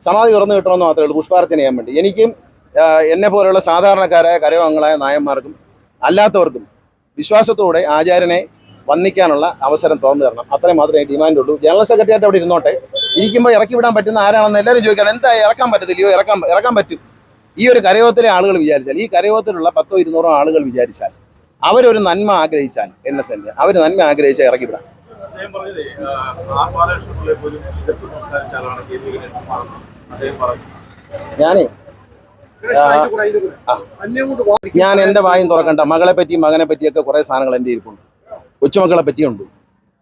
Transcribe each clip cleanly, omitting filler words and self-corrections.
സമാധി തുറന്നു കിട്ടണമെന്ന് മാത്രമേ ഉള്ളൂ, പുഷ്പാർച്ചന ചെയ്യാൻ വേണ്ടി. എനിക്കും എന്നെ പോലെയുള്ള സാധാരണക്കാരായ കരയോഗങ്ങളായ നായന്മാർക്കും അല്ലാത്തവർക്കും വിശ്വാസത്തോടെ ആചാര്യനെ വന്ദിക്കാനുള്ള അവസരം തുറന്നു തരണം. അത്രയും മാത്രമേ ഡിമാൻഡ് ഉള്ളൂ. ജനറൽ സെക്രട്ടറി ആയിട്ട് അവിടെ ഇരുന്നോട്ടെ, ഇരിക്കുമ്പോൾ ഇറക്കി വിടാൻ പറ്റുന്ന ആരാണെന്ന് എല്ലാവരും ചോദിക്കണം. എന്താ ഇറക്കാൻ പറ്റത്തില്ലയോ? ഇറക്കാൻ പറ്റും. ഈ ഒരു കരയോഗത്തിലെ ആളുകൾ വിചാരിച്ചാൽ, ഈ കരയോഗത്തിലുള്ള 100-200 ആളുകൾ വിചാരിച്ചാൽ, അവരൊരു നന്മ ആഗ്രഹിച്ചാൽ, NSന്റെ അവർ നന്മ ആഗ്രഹിച്ചാൽ ഇറക്കി വിടാം. ഞാൻ എൻ്റെ വായും തുറക്കണ്ട. മകളെ പറ്റിയും മകനെ പറ്റിയൊക്കെ കുറേ സാധനങ്ങൾ എൻ്റെ ഇരിപ്പുണ്ട്. കൊച്ചുമക്കളെ പറ്റിയുണ്ട്.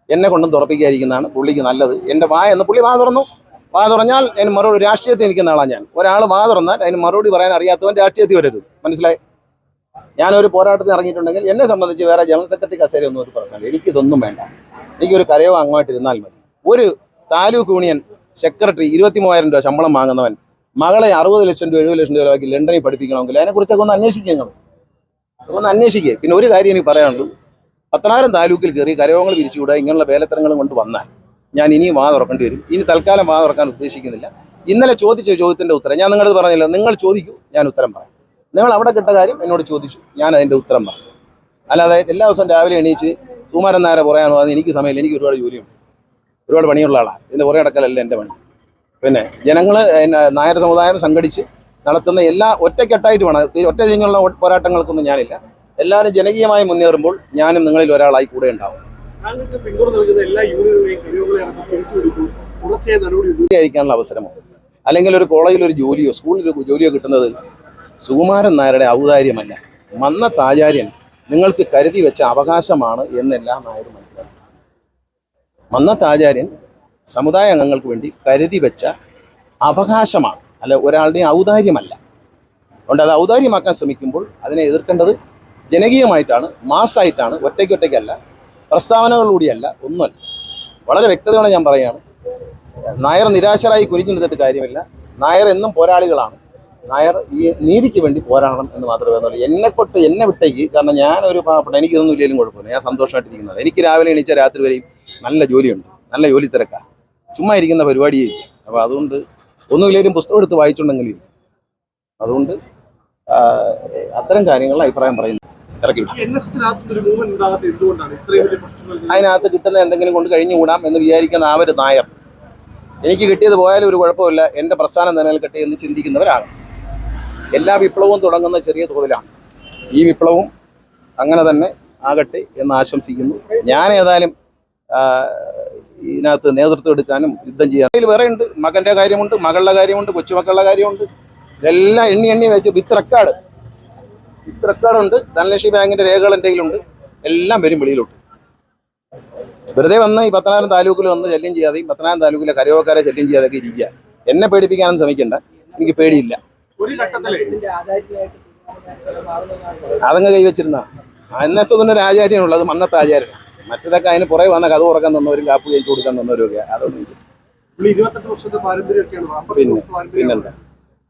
എന്നെ കൊണ്ടും തുറപ്പിക്കാതിരിക്കുന്നതാണ് പുള്ളിക്ക് നല്ലത്. എൻ്റെ വായ എന്ന് പുള്ളി വാ തുറന്നു. വാ തുറഞ്ഞാൽ അതിന് മറുപടി, രാഷ്ട്രീയത്തിൽ നിൽക്കുന്ന ആളാണ് ഞാൻ. ഒരാൾ വാ തുറന്നാൽ അതിന് മറുപടി പറയാൻ അറിയാത്തവൻ രാഷ്ട്രീയത്തിൽ വരരുത്. മനസ്സിലായി? ഞാനൊരു പോരാട്ടത്തിന് ഇറങ്ങിയിട്ടുണ്ടെങ്കിൽ എന്നെ സംബന്ധിച്ച് വേറെ ജനറൽ സെക്രട്ടറി കസേരയൊന്നും ഒരു പ്രശ്നമില്ല. എനിക്കിതൊന്നും വേണ്ട. എനിക്കൊരു കരയോഗം അങ്ങോട്ട് ഇരുന്നാൽ മതി. ഒരു താലൂക്ക് യൂണിയൻ സെക്രട്ടറി 23,000 രൂപ ശമ്പളം വാങ്ങുന്നവൻ മകളെ 60 ലക്ഷം രൂപ 70 ലക്ഷം രൂപയ്ക്ക് ലണ്ടനിൽ പഠിപ്പിക്കണമെങ്കിൽ അതിനെക്കുറിച്ചൊക്കെ ഒന്ന് അന്വേഷിക്കുക. പിന്നെ ഒരു കാര്യം എനിക്ക് പറയാനുള്ളൂ, പത്തനാപുരം താലൂക്കിൽ കയറി കരയോഗങ്ങൾ പിരിച്ചുകൂടാ ഇങ്ങനെയുള്ള വേലത്തരങ്ങളും കൊണ്ട് വന്നാൽ ഞാൻ ഇനിയും വാ തുറക്കേണ്ടി വരും. ഇനി തൽക്കാലം വാ തുറക്കാൻ ഉദ്ദേശിക്കുന്നില്ല. ഇന്നലെ ചോദിച്ച ചോദ്യത്തിൻ്റെ ഉത്തരം ഞാൻ നിങ്ങളത് പറഞ്ഞില്ല. നിങ്ങൾ ചോദിക്കൂ, ഞാൻ ഉത്തരം പറയാം. നിങ്ങൾ അവിടെ കിട്ട കാര്യം എന്നോട് ചോദിച്ചു, ഞാൻ അതിൻ്റെ ഉത്തരം പറഞ്ഞു. അല്ലാതെ എല്ലാ ദിവസവും രാവിലെ എണീച്ച് സുകുമാരൻ നായരെ പറയാനോ അത് എനിക്ക് സമയമില്ല. എനിക്ക് ഒരുപാട് ജോലിയുണ്ട്, ഒരുപാട് പണിയുള്ള ആളാണ്. ഇതിൻ്റെ കുറേ അടക്കലല്ല എൻ്റെ പണി. പിന്നെ ജനങ്ങൾ നായർ സമുദായം സംഘടിച്ച് നടത്തുന്ന എല്ലാ ഒറ്റക്കെട്ടായിട്ട് വേണം. ഒറ്റ തിരിഞ്ഞുള്ള പോരാട്ടങ്ങൾക്കൊന്നും ഞാനില്ല. എല്ലാവരും ജനകീയമായി മുന്നേറുമ്പോൾ ഞാനും നിങ്ങളിൽ ഒരാളായി കൂടെ ഉണ്ടാവും. ാനുള്ള അവസരമോ അല്ലെങ്കിൽ ഒരു കോളേജിൽ ഒരു ജോലിയോ സ്കൂളിൽ ഒരു ജോലിയോ കിട്ടുന്നത് സുകുമാരൻ നായരുടെ ഔദാര്യമല്ല, മന്നത്ത് ആചാര്യൻ നിങ്ങൾക്ക് കരുതി വെച്ച അവകാശമാണ് എന്നെല്ലാം നായർ മനസ്സിലാക്കി. മന്നത്ത് ആചാര്യൻ സമുദായ അംഗങ്ങൾക്ക് വേണ്ടി കരുതി വെച്ച അവകാശമാണ്, അല്ല ഒരാളുടെയും ഔദാര്യമല്ല. അതുകൊണ്ട് അത് ഔദാര്യമാക്കാൻ ശ്രമിക്കുമ്പോൾ അതിനെ എതിർക്കേണ്ടത് ജനകീയമായിട്ടാണ്, മാസ്സായിട്ടാണ്, ഒറ്റയ്ക്കല്ല, പ്രസ്താവനകളിലൂടെയല്ല, ഒന്നുമല്ല. വളരെ വ്യക്തതയോടെ ഞാൻ പറയുകയാണ്. നായർ നിരാശരായി കുനിഞ്ഞു നിന്നിട്ട് കാര്യമില്ല. നായർ എന്നും പോരാളികളാണ്. നായർ ഈ നീതിക്ക് വേണ്ടി പോരാടണം എന്ന് മാത്രമേ പറയുന്നുള്ളൂ. എന്നെ വിട്ടേക്ക്. കാരണം ഞാനൊരു പാവപ്പെട്ട, എനിക്കിതൊന്നും ഇല്ലെങ്കിലും കുഴപ്പമില്ല. ഞാൻ സന്തോഷമായിട്ടിരിക്കുന്നത്. എനിക്ക് രാവിലെ എണീച്ച രാത്രി വരെയും നല്ല ജോലിയുണ്ട്, നല്ല ജോലി തിരക്കാണ്. ചുമ്മാ ഇരിക്കുന്ന പരിപാടിയേ. അപ്പോൾ അതുകൊണ്ട് ഒന്നുമില്ലേലും പുസ്തകം എടുത്ത് വായിച്ചുണ്ടെങ്കിലും അതുകൊണ്ട് അത്തരം കാര്യങ്ങളിൽ അഭിപ്രായം പറയുന്നു. ഇറക്കി അതിനകത്ത് കിട്ടുന്ന എന്തെങ്കിലും കൊണ്ട് കഴിഞ്ഞുകൂടാം എന്ന് വിചാരിക്കുന്ന ആ ഒരു നായർ, എനിക്ക് കിട്ടിയത് പോയാലും ഒരു കുഴപ്പമില്ല, എൻ്റെ പ്രസ്ഥാനം നിലനിൽക്കട്ടെ എന്ന് ചിന്തിക്കുന്നവരാണ്. എല്ലാ വിപ്ലവവും തുടങ്ങുന്ന ചെറിയ തോതിലാണ്. ഈ വിപ്ലവം അങ്ങനെ തന്നെ ആകട്ടെ എന്ന് ആശംസിക്കുന്നു. ഞാൻ ഏതായാലും ഇതിനകത്ത് നേതൃത്വം എടുക്കാനും യുദ്ധം ചെയ്യാനും വേറെ ഉണ്ട്. മകൻ്റെ കാര്യമുണ്ട്, മകളുടെ കാര്യമുണ്ട്, കൊച്ചുമക്കളുടെ കാര്യമുണ്ട്. ഇതെല്ലാം എണ്ണി വെച്ച് വിത്ത് റെക്കോർഡുണ്ട്. ധനലക്ഷ്മി ബാങ്കിൻ്റെ രേഖകൾ എൻ്റെ കയ്യിലുണ്ട്. എല്ലാം വരും വെളിയിലോട്ട്. വെറുതെ വന്ന് ഈ പത്തനാപുരം താലൂക്കിൽ വന്ന് ശല്യം ചെയ്യാതെയും പത്തനാപുരം താലൂക്കിലെ കരയോഗക്കാരെ ശല്യം ചെയ്യാതെയൊക്കെ ഇരിക്കുക. എന്നെ പേടിപ്പിക്കാനൊന്നും ശ്രമിക്കണ്ട, എനിക്ക് പേടിയില്ല. അതങ്ങ് കൈവച്ചിരുന്ന NSന്റെ ആചാര്യനുള്ളത് മന്നത്ത് ആചാര്യനാണ്. മറ്റതൊക്കെ അതിന് പുറകെ വന്ന കഥ തുറക്കാൻ തന്നവരും കാപ്പ് കഴിച്ചു കൊടുക്കാൻ തന്നവരൊക്കെ. അതുകൊണ്ട് പിന്നെന്താ,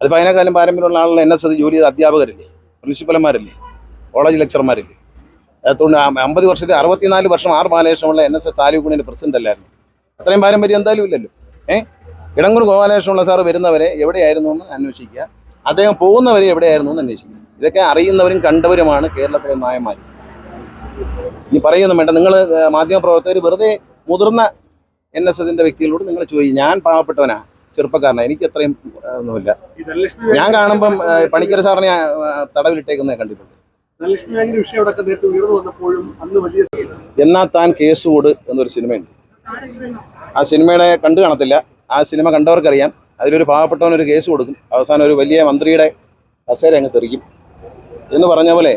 അതിപ്പോൾ അതിനേക്കാളും പാരമ്പര്യമുള്ള ആളുകൾ NS ജോലി ചെയ്ത അധ്യാപകരല്ലേ, പ്രിൻസിപ്പൽമാരല്ലേ, കോളേജ് ലെക്ചർമാരല്ലേ. അതുകൊണ്ട് 50 വർഷത്തെ 64 വർഷം R ബാലകൃഷ്ണനുള്ള NSS താലൂക്ക് യൂണിയൻ്റെ പ്രസിഡന്റ് അല്ലായിരുന്നു. അത്രയും പാരമ്പര്യം എന്തായാലും ഇല്ലല്ലോ. ഇടങ്ങൂർ ഗോപാലകൃഷ്ണനുള്ള സാറ് വരുന്നവരെ എവിടെയായിരുന്നു എന്ന് അന്വേഷിക്കുക, അദ്ദേഹം പോകുന്നവരെ എവിടെയായിരുന്നു എന്ന് അന്വേഷിക്കുക. ഇതൊക്കെ അറിയുന്നവരും കണ്ടവരുമാണ് കേരളത്തിലെ നായന്മാർ. ഇനി പറയുന്നു വേണ്ട. നിങ്ങൾ മാധ്യമപ്രവർത്തകർ വെറുതെ മുതിർന്ന NSന്റെ വ്യക്തികളോട് നിങ്ങൾ ചോദിക്കും. ഞാൻ പാവപ്പെട്ടവനാ, ചെറുപ്പക്കാരനാണ്, എനിക്ക് അത്രയും ഒന്നുമില്ല. ഞാൻ കാണുമ്പം പണിക്കർ സാറിനെ തടവിലിട്ടേക്കുന്നേ കണ്ടിട്ടുണ്ട്. എന്നാ താൻ കേസുകൂട് എന്നൊരു സിനിമയുണ്ട്. ആ സിനിമയുടെ കണ്ടു കാണത്തില്ല. ആ സിനിമ കണ്ടവർക്കറിയാം. അതിലൊരു പാവപ്പെട്ടവനൊരു കേസ് കൊടുക്കും, അവസാനം ഒരു വലിയ മന്ത്രിയുടെ കസേര അങ്ങ് തെറിക്കും എന്ന് പറഞ്ഞ പോലെ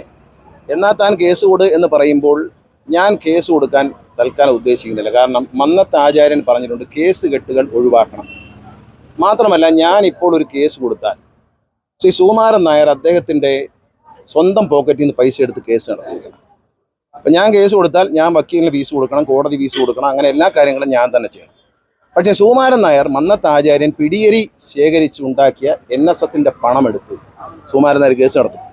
എന്നാൽ താൻ കേസ് കൊടു എന്ന് പറയുമ്പോൾ ഞാൻ കേസ് കൊടുക്കാൻ തൽക്കാലം ഉദ്ദേശിക്കുന്നില്ല. കാരണം മന്നത്ത് ആചാര്യൻ പറഞ്ഞിട്ടുണ്ട് കേസ് കെട്ടുകൾ ഒഴിവാക്കണം. മാത്രമല്ല, ഞാനിപ്പോൾ ഒരു കേസ് കൊടുത്താൽ ശ്രീ സുകുമാരൻ നായർ അദ്ദേഹത്തിൻ്റെ സ്വന്തം പോക്കറ്റിൽ നിന്ന് പൈസ എടുത്ത് കേസ് നടത്തിയിരിക്കണം. അപ്പം ഞാൻ കേസ് കൊടുത്താൽ ഞാൻ വക്കീലിന് ഫീസ് കൊടുക്കണം, കോടതി ഫീസ് കൊടുക്കണം, അങ്ങനെ എല്ലാ കാര്യങ്ങളും ഞാൻ തന്നെ ചെയ്യണം. പക്ഷേ സുകുമാരൻ നായർ മന്നത്ത് ആചാര്യൻ പിടിയരി ശേഖരിച്ചുണ്ടാക്കിയ NSന്റെ പണമെടുത്ത് സുകുമാരൻ നായർ കേസ് നടത്തും.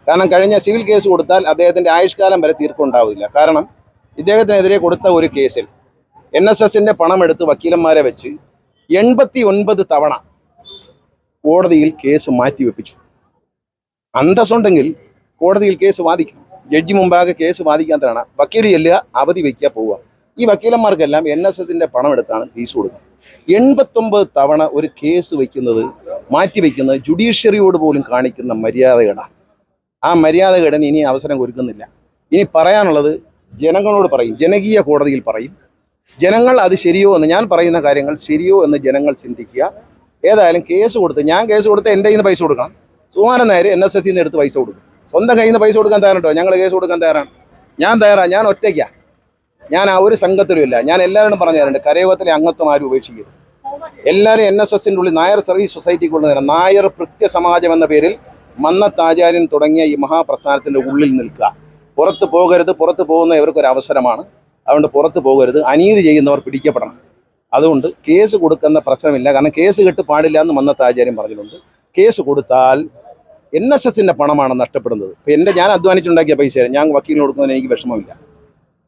കാരണം കഴിഞ്ഞ സിവിൽ കേസ് കൊടുത്താൽ അദ്ദേഹത്തിൻ്റെ ആയുഷ്കാലം വരെ തീർപ്പുണ്ടാവില്ല. കാരണം ഇദ്ദേഹത്തിനെതിരെ കൊടുത്ത ഒരു കേസിൽ NSന്റെ പണമെടുത്ത് വക്കീലന്മാരെ വെച്ച് 89 തവണ കോടതിയിൽ കേസ് മാറ്റിവെപ്പിച്ചു. അന്തസ്സുണ്ടെങ്കിൽ കോടതിയിൽ കേസ് വാദിക്കണം. ജഡ്ജി മുമ്പാകെ കേസ് വാദിക്കാത്തതാണ്. വക്കീൽ ചെല്ലുക, അവധി വയ്ക്കുക, പോവുക. ഈ വക്കീലന്മാർക്കെല്ലാം NSSന്റെ പണം എടുത്താണ് ഫീസ് കൊടുക്കുന്നത്. 89 തവണ ഒരു കേസ് വയ്ക്കുന്നത്, മാറ്റിവെക്കുന്നത് ജുഡീഷ്യറിയോട് പോലും കാണിക്കുന്ന മര്യാദകളാണ്. ആ മര്യാദകേടിന് ഇനി അവസരം ഒരുക്കുന്നില്ല. ഇനി പറയാനുള്ളത് ജനങ്ങളോട് പറയും, ജനകീയ കോടതിയിൽ പറയും. ജനങ്ങൾ അത് ശരിയോ എന്ന്, ഞാൻ പറയുന്ന കാര്യങ്ങൾ ശരിയോ എന്ന് ജനങ്ങൾ ചിന്തിക്കുക. ഏതായാലും കേസ് കൊടുത്ത്, ഞാൻ കേസ് കൊടുത്ത് എൻ്റെ കയ്യിൽ നിന്ന് പൈസ കൊടുക്കണം. സുകുമാരൻ നായർ NSSൽ നിന്ന് എടുത്ത് പൈസ കൊടുക്കും. സ്വന്തം കയ്യിൽ നിന്ന് പൈസ കൊടുക്കാൻ തയ്യാറുണ്ടോ? ഞങ്ങൾ കേസ് കൊടുക്കാൻ തയ്യാറാണ്. ഞാൻ തയ്യാറാണ്. ഞാൻ ഒറ്റയ്ക്കാണ്. ഞാൻ ആ ഒരു സംഘത്തിലുമില്ല. ഞാൻ എല്ലാവരോടും പറഞ്ഞു തരുന്നുണ്ട്, കരയോഗത്തിലെ അംഗത്വം ആരും ഉപേക്ഷിക്കരുത്. എല്ലാവരും NSSൻ്റെ ഉള്ളിൽ നായർ സർവീസ് സൊസൈറ്റി കൊണ്ടുവരണം. നായർ കൃത്യസമാജം എന്ന പേരിൽ മന്നത്താചാര്യൻ തുടങ്ങിയ ഈ മഹാപ്രസ്ഥാനത്തിൻ്റെ ഉള്ളിൽ നിൽക്കുക. പുറത്ത് പോകരുത്. പുറത്ത് പോകുന്ന ഇവർക്കൊരു അവസരമാണ്. അതുകൊണ്ട് പുറത്ത് പോകരുത്. അനീതി ചെയ്യുന്നവർ പിടിക്കപ്പെടണം. അതുകൊണ്ട് കേസ് കൊടുക്കുന്ന പ്രശ്നമില്ല. കാരണം കേസ് കെട്ട് പാടില്ല എന്ന് മന്നത്താചാര്യൻ പറഞ്ഞിട്ടുണ്ട്. കേസ് കൊടുത്താൽ NSSൻ്റെ പണമാണ് നഷ്ടപ്പെടുന്നത്. ഇപ്പം ഞാൻ അധ്വാനിച്ചുണ്ടാക്കിയ പൈസ ഞാൻ വക്കീലിന് കൊടുക്കുന്നതിന് എനിക്ക് വിഷമമില്ല.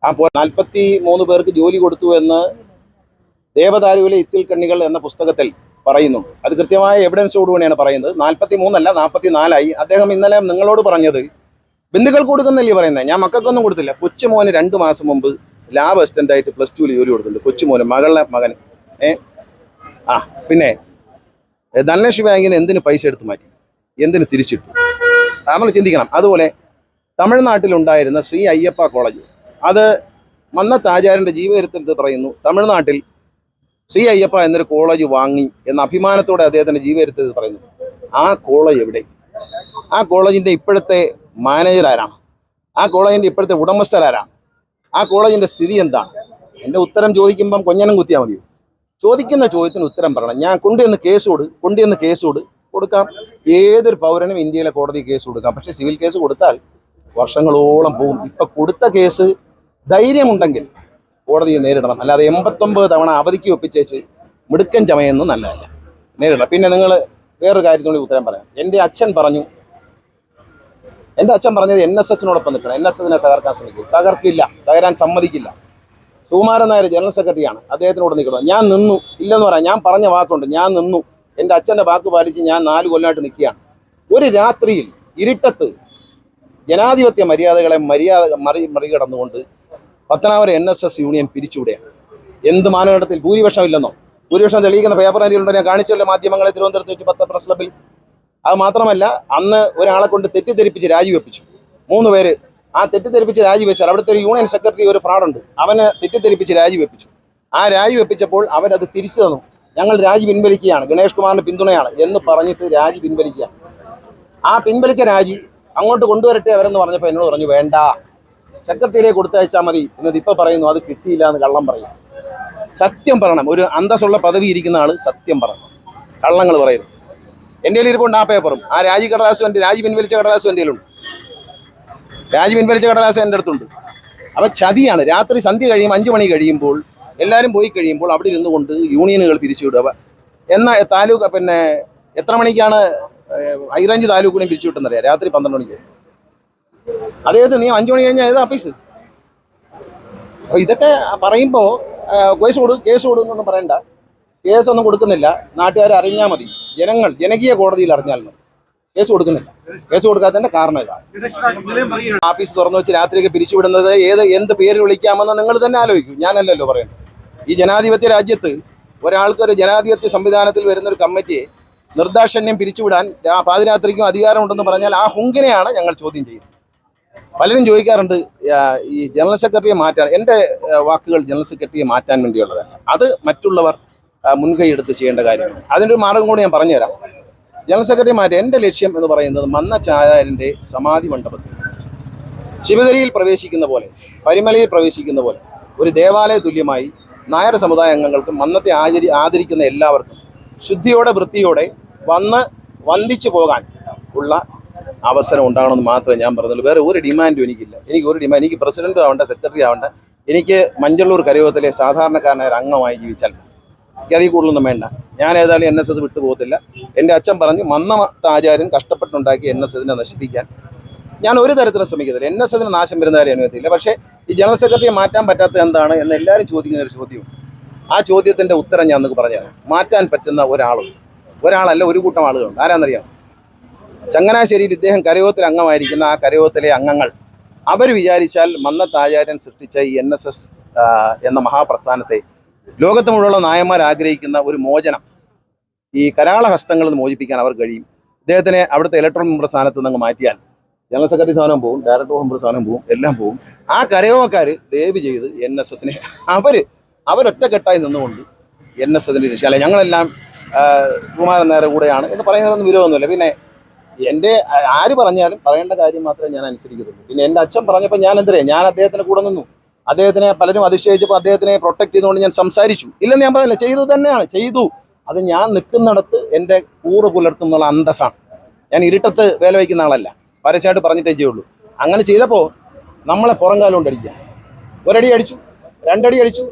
ആ 43 പേർക്ക് ജോലി കൊടുത്തു എന്ന് ദേവദാരുവിലെ ഇത്തിൽ കണ്ണികൾ എന്ന പുസ്തകത്തിൽ പറയുന്നുണ്ട്. അത് കൃത്യമായ എവിഡൻസോടുകൂടിയാണ് പറയുന്നത്. 43 അല്ല 44ആയി. അദ്ദേഹം ഇന്നലെ നിങ്ങളോട് പറഞ്ഞത് ബന്ധുക്കൾക്ക് കൊടുക്കുന്നല്ലേ പറയുന്നത്. ഞാൻ മക്കൾക്കൊന്നും കൊടുത്തില്ല. കൊച്ചുമോന് 2 മാസം മുമ്പ് ലാബ് അസിസ്റ്റൻ്റായിട്ട് +2 ജോലി കൊടുത്തിട്ടുണ്ട്. കൊച്ചുമോന്, മകളുടെ മകന്. പിന്നെ ധനലക്ഷ്മി ബാങ്കിൽ നിന്ന് എന്തിന് പൈസ എടുത്ത് മാറ്റി, എന്തിന് തിരിച്ചിട്ടു, നമ്മൾ ചിന്തിക്കണം. അതുപോലെ തമിഴ്നാട്ടിലുണ്ടായിരുന്ന ശ്രീ അയ്യപ്പ കോളേജ്, അത് മന്നത്താചാര്യൻ്റെ ജീവചരിത്രത്തിൽ പറയുന്നു, തമിഴ്നാട്ടിൽ ശ്രീ അയ്യപ്പ എന്നൊരു കോളേജ് വാങ്ങി എന്ന അഭിമാനത്തോടെ അദ്ദേഹത്തിൻ്റെ ജീവചരിത്രത്തിൽ പറയുന്നു. ആ കോളേജ് എവിടെ? ആ കോളേജിൻ്റെ ഇപ്പോഴത്തെ മാനേജർ ആരാണ്? ആ കോളേജിൻ്റെ ഇപ്പോഴത്തെ ഉടമസ്ഥരാരാണ്? ആ കോളേജിൻ്റെ സ്ഥിതി എന്താണ്? എൻ്റെ ഉത്തരം ചോദിക്കുമ്പം കൊഞ്ഞനം കുത്തിയാൽ മതിയോ? ചോദിക്കുന്ന ചോദ്യത്തിന് ഉത്തരം പറയണം. ഞാൻ കൊണ്ടുവന്ന് കേസ് കൊടുക്കാം. ഏതൊരു പൗരനും ഇന്ത്യയിലെ കോടതി കേസ് കൊടുക്കാം. പക്ഷേ സിവിൽ കേസ് കൊടുത്താൽ വർഷങ്ങളോളം പോകും. ഇപ്പം കൊടുത്ത കേസ് ധൈര്യമുണ്ടെങ്കിൽ കോടതിയെ നേരിടണം. അല്ലാതെ 89 തവണ അവധിക്ക് ഒപ്പിച്ചേച്ച് മിടുക്കൻ ചമയെന്ന് നല്ലതല്ല. നേരിടണം. പിന്നെ നിങ്ങൾ വേറൊരു കാര്യത്തിനോട് ഉത്തരം പറയാം. എൻ്റെ അച്ഛൻ പറഞ്ഞത് NSSനോടൊപ്പം നിൽക്കണം. NSSനെ തകർക്കാൻ ശ്രമിക്കും. തകർക്കില്ല, തകരാൻ സമ്മതിക്കില്ല. സുകുമാരൻ നായർ ജനറൽ സെക്രട്ടറിയാണ്. അദ്ദേഹത്തിനോട് നിൽക്കണം. ഞാൻ നിന്നു, ഇല്ലെന്ന് പറയാം. ഞാൻ പറഞ്ഞ വാക്കുണ്ട്, ഞാൻ നിന്നു. എൻ്റെ അച്ഛൻ്റെ വാക്ക് പാലിച്ച് ഞാൻ 4 കൊല്ലമായിട്ട് നിൽക്കുകയാണ്. ഒരു രാത്രിയിൽ ഇരുട്ടത്ത് ജനാധിപത്യ മര്യാദകളെ മറികടന്നുകൊണ്ട് പത്തനാപുരം NSS യൂണിയൻ പിരിച്ചുവിടുകയാണ്. എന്ത് മാനദണ്ഡത്തിൽ? ഭൂരിപക്ഷം ഇല്ലെന്നോ? ഭൂരിപക്ഷം തെളിയിക്കുന്ന പേപ്പർ അരിയിലുണ്ടോ? ഞാൻ കാണിച്ചല്ലോ മാധ്യമങ്ങളെ, തിരുവനന്തപുരത്ത് വെച്ച് 10 പ്രസ് ക്ലബിൽ. അത് മാത്രമല്ല, അന്ന് ഒരാളെ കൊണ്ട് തെറ്റിദ്ധരിപ്പിച്ച് രാജിവെപ്പിച്ചു. 3 പേര് ആ തെറ്റിദ്ധരിപ്പിച്ച് രാജിവെച്ചാൽ അവിടുത്തെ ഒരു യൂണിയൻ സെക്രട്ടറി, ഒരു ഫ്രോഡുണ്ട്, അവനെ തെറ്റിദ്ധരിപ്പിച്ച് രാജിവെപ്പിച്ചു. ആ രാജിവെപ്പിച്ചപ്പോൾ അവരത് തിരിച്ചു തന്നു. ഞങ്ങൾ രാജി പിൻവലിക്കുകയാണ്, ഗണേഷ് കുമാറിന് പിന്തുണയാണ് എന്ന് പറഞ്ഞിട്ട് രാജി പിൻവലിക്കുക. ആ പിൻവലിച്ച രാജി അങ്ങോട്ട് കൊണ്ടുവരട്ടെ അവരെന്ന് പറഞ്ഞപ്പോൾ എന്നോട് പറഞ്ഞു, വേണ്ട, സെക്രട്ടറിയെ കൊടുത്തയച്ചാൽ മതി. എന്നിട്ട് ഇപ്പോൾ പറയുന്നു അത് കിട്ടിയില്ല എന്ന് കള്ളം പറയും. സത്യം പറയണം. ഒരു അന്തസ്സുള്ള പദവി ഇരിക്കുന്ന ആൾ സത്യം പറയണം, കള്ളങ്ങൾ പറയുന്നു. എൻ്റെ കയ്യിൽ ഇരിപ്പുണ്ട് ആ പേപ്പറും, ആ രാജി പിൻവലിച്ച കടലാസും എൻ്റെ കയ്യിലുണ്ട്. രാജി പിൻവലിച്ച കടലാസ് എൻ്റെ അടുത്തുണ്ട്. അപ്പം ചതിയാണ്. രാത്രി സന്ധ്യ കഴിയും, 5 മണി കഴിയുമ്പോൾ, എല്ലാവരും പോയി കഴിയുമ്പോൾ അവിടെ ഇരുന്നു കൊണ്ട് യൂണിയനുകൾ പിരിച്ചുവിടുക. എന്നാൽ താലൂക്ക് പിന്നെ എത്ര മണിക്കാണ് ഹൈറേഞ്ച് താലൂക്കിനെയും പിരിച്ചുവിട്ടെന്നറിയാം? രാത്രി 12 മണിക്ക്. അദ്ദേഹത്തിന് നീ 5 മണി കഴിഞ്ഞാൽ ഏതാ ഓഫീസ്? അപ്പോൾ ഇതൊക്കെ പറയുമ്പോൾ കേസ് കൊടുക്കുന്നൊന്നും പറയണ്ട. കേസൊന്നും കൊടുക്കുന്നില്ല. നാട്ടുകാരെ അറിഞ്ഞാൽ മതി. ജനകീയ കോടതിയിൽ അറിഞ്ഞാൽ മതി. കേസ് കൊടുക്കുന്നില്ല. കേസ് കൊടുക്കാത്തതിൻ്റെ കാരണം ഇതാണ്. ഓഫീസ് തുറന്നു വെച്ച് രാത്രിയൊക്കെ പിരിച്ചുവിടുന്നത് എന്ത് പേര് വിളിക്കാമെന്ന് നിങ്ങൾ തന്നെ ആലോചിക്കൂ. ഞാനല്ലല്ലോ പറയുന്നത്. ഈ ജനാധിപത്യ രാജ്യത്ത് ഒരാൾക്കൊരു ജനാധിപത്യ സംവിധാനത്തിൽ വരുന്നൊരു കമ്മിറ്റിയെ നിർദാക്ഷിണ്യം പിരിച്ചുവിടാൻ പാതിരാത്രിക്കും അധികാരമുണ്ടെന്ന് പറഞ്ഞാൽ ആ ഹുങ്കിനെയാണ് ഞങ്ങൾ ചോദ്യം ചെയ്യുന്നത്. പലരും ചോദിക്കാറുണ്ട് ഈ ജനറൽ സെക്രട്ടറിയെ മാറ്റാൻ. എൻ്റെ വാക്കുകൾ ജനറൽ സെക്രട്ടറിയെ മാറ്റാൻ വേണ്ടിയുള്ളതല്ല. അത് മറ്റുള്ളവർ മുൻകൈ എടുത്ത് ചെയ്യേണ്ട കാര്യമാണ്. അതിൻ്റെ ഒരു മാർഗം കൂടി ഞാൻ പറഞ്ഞുതരാം. ജനറൽ സെക്രട്ടറി മാറ്റാൻ എൻ്റെ ലക്ഷ്യം എന്ന് പറയുന്നത് മന്നത്താചാര്യൻ്റെ സമാധി മണ്ഡപത്തിൽ ശിവഗിരിയിൽ പ്രവേശിക്കുന്ന പോലെ, പരിമലയിൽ പ്രവേശിക്കുന്ന പോലെ ഒരു ദേവാലയ തുല്യമായി നായർ സമുദായ അംഗങ്ങൾക്കും മന്നത്തെ ആദരിക്കുന്ന എല്ലാവർക്കും ശുദ്ധിയോടെ വൃത്തിയോടെ വന്ന് വന്ദിച്ചു പോകാൻ ഉള്ള അവസരം ഉണ്ടാകണമെന്ന് മാത്രമേ ഞാൻ പറഞ്ഞുള്ളൂ. വേറെ ഒരു ഡിമാൻഡും എനിക്കില്ല. എനിക്ക് പ്രസിഡന്റ് ആവേണ്ട, സെക്രട്ടറി ആവേണ്ട. എനിക്ക് മഞ്ചള്ളൂർ കരയോഗത്തിലെ സാധാരണക്കാരനായ ഒരു അംഗമായി ജീവിച്ചാൽ എനിക്ക് അതിൽ കൂടുതലൊന്നും വേണ്ട. ഞാൻ ഏതായാലും NSS വിട്ടു പോകത്തില്ല. എൻ്റെ അച്ഛൻ പറഞ്ഞു, മന്നത്താചാര്യൻ കഷ്ടപ്പെട്ടുണ്ടാക്കി NSSനെ നശിപ്പിക്കാൻ ഞാൻ ഒരു തരത്തിലും ശ്രമിക്കത്തില്ല. NSSന് നാശം വരുന്ന കാര്യം അനുവദിക്കില്ല. പക്ഷേ ഈ ജനറൽ സെക്രട്ടറിയെ മാറ്റാൻ പറ്റാത്തത് എന്താണ് എന്ന് എല്ലാവരും ചോദിക്കുന്ന ഒരു ചോദ്യവും. ആ ചോദ്യത്തിൻ്റെ ഉത്തരം ഞാൻ നിങ്ങൾക്ക് പറഞ്ഞുതരാം. മാറ്റാൻ പറ്റുന്ന ഒരാളും ഒരാളല്ല, ഒരു കൂട്ടം ആളുകളുണ്ട്. ആരാന്നറിയാം? ചങ്ങനാശ്ശേരിയിൽ ഇദ്ദേഹം കരയോഗത്തിൽ അംഗമായിരിക്കുന്ന ആ കരയോഗത്തിലെ അംഗങ്ങൾ അവർ വിചാരിച്ചാൽ മന്നത്ത് ആചാര്യൻ സൃഷ്ടിച്ച ഈ NSS എന്ന മഹാപ്രസ്ഥാനത്തെ ലോകത്ത് മുഴുവനുള്ള നായന്മാർ ആഗ്രഹിക്കുന്ന ഒരു മോചനം, ഈ കരാള ഹസ്തങ്ങളിൽ നിന്ന് മോചിപ്പിക്കാൻ അവർ കഴിയും. ഇദ്ദേഹത്തിനെ അവിടുത്തെ ഇലക്ട്രൽ മെമ്പർ സ്ഥാനത്ത് നിന്ന് മാറ്റിയാൽ ജനറൽ സെക്രട്ടറി സ്ഥാനം പോകും, ഡയറക്ടർ മെമ്പർ സ്ഥാനം പോകും, എല്ലാം പോകും. ആ കരയോഗക്കാർ ദയവ് ചെയ്ത് NSSനെ അവരൊറ്റക്കെട്ടായി നിന്നുകൊണ്ട് NSSന്റെ രക്ഷ, അല്ലെ ഞങ്ങളെല്ലാം കുമാരൻ നേരെ കൂടെയാണ് എന്ന് പറയുന്നതൊന്നും വിരോധമൊന്നുമില്ല. പിന്നെ എൻ്റെ ആര് പറഞ്ഞാലും പറയേണ്ട കാര്യം മാത്രമേ ഞാൻ അനുസരിക്കത്തുള്ളൂ. പിന്നെ എൻ്റെ അച്ഛൻ പറഞ്ഞപ്പോൾ ഞാൻ ഞാൻ അദ്ദേഹത്തിന് കൂടെ നിന്നു. അദ്ദേഹത്തിനെ പലരും അതിശയിച്ചപ്പോൾ അദ്ദേഹത്തിനെ പ്രൊട്ടക്ട് ചെയ്തുകൊണ്ട് ഞാൻ സംസാരിച്ചു. ഇല്ലെന്ന് ഞാൻ പറഞ്ഞില്ല, ചെയ്തു തന്നെയാണ്, ചെയ്തു. അത് ഞാൻ നിൽക്കുന്നിടത്ത് എൻ്റെ കൂറ് പുലർത്തുന്നുള്ള അന്തസ്സാണ്. ഞാൻ ഇരുട്ടത്ത് വേല വയ്ക്കുന്ന ആളല്ല, പരസ്യമായിട്ട് പറഞ്ഞിട്ടേ ചെയ്യുള്ളൂ. അങ്ങനെ ചെയ്തപ്പോൾ നമ്മളെ പുറം കാലം കൊണ്ട് അടിക്കുക, ഒരടി അടിച്ചു, രണ്ടടി അടിച്ചു.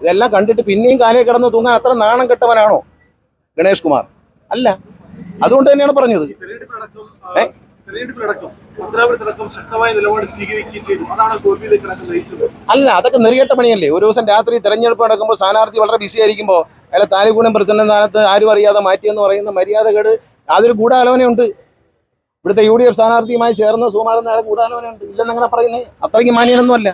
ഇതെല്ലാം കണ്ടിട്ട് പിന്നെയും കാലേ കിടന്ന് തൂങ്ങാൻ അത്ര നാണം കെട്ടവനാണോ ഗണേഷ് കുമാർ? അല്ല. അതുകൊണ്ട് തന്നെയാണ് പറഞ്ഞത്. അല്ല, അതൊക്കെ നെറിയട്ട പണിയല്ലേ. ഒരു ദിവസം രാത്രി തെരഞ്ഞെടുപ്പ് നടക്കുമ്പോൾ സ്ഥാനാർത്ഥി വളരെ ബിസി ആയിരിക്കുമ്പോൾ അയാളെ താലിഗുണം പ്രസിഡന്റ് സ്ഥാനത്ത് ആരും അറിയാതെ മാറ്റിയെന്ന് പറയുന്ന മര്യാദകേട്, അതൊരു ഗൂഢാലോചനയുണ്ട്. ഇവിടുത്തെ UDF സ്ഥാനാർത്ഥിയുമായി ചേർന്ന് സുകുമാരൻ നായർ ഗൂഢാലോചനയുണ്ട്. ഇല്ലെന്നങ്ങനെ പറയുന്നത് അത്രയ്ക്ക് മാന്യനൊന്നും അല്ല.